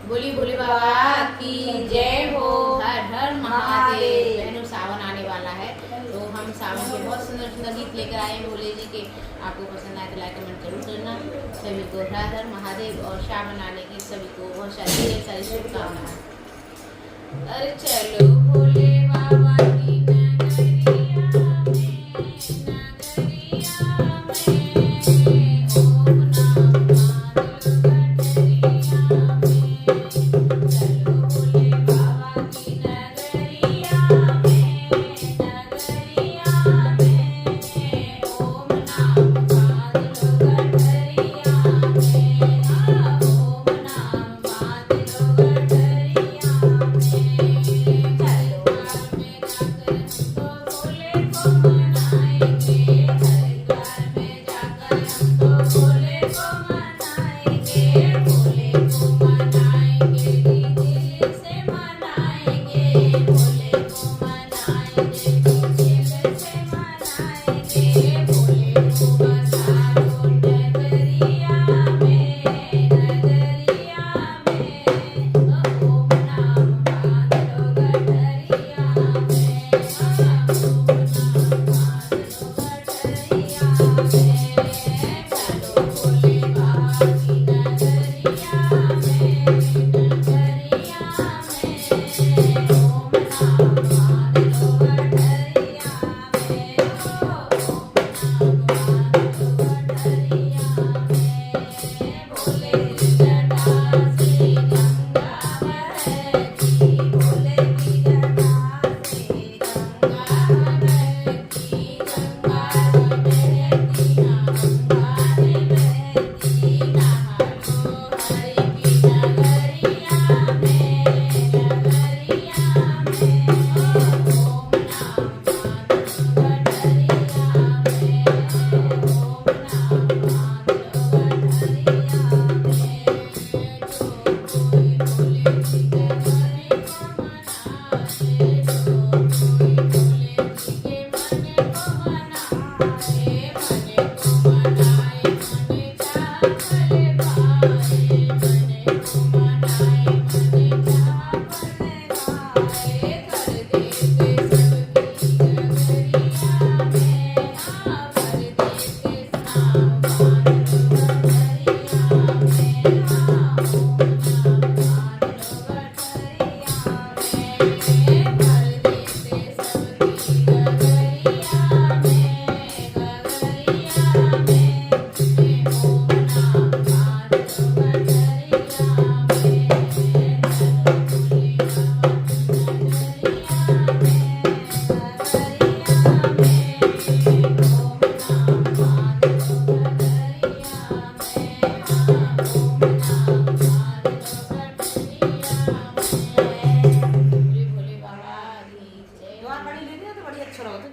बोली भोले बाबा की जय हो। हर हर महादेव। बहनों, सावन आने वाला है तो हम सावन के बहुत सुंदर सुंदर गीत लेकर आए हैं भोले जी के। आपको पसंद आए तो लाइक कमेंट जरूर करना। सभी को हर हर महादेव और सावन आने की सभी को बहुत सारी ढेर सारी शुभकामनाएं। अरे चलो भोले बाबा की नगरिया में, नगरिया में, ओम नमः गठरिया में। चलो भोले बाबा की नगरिया में, नगरिया में, ओम नमः गठरिया में, ओम नमः गठरिया में।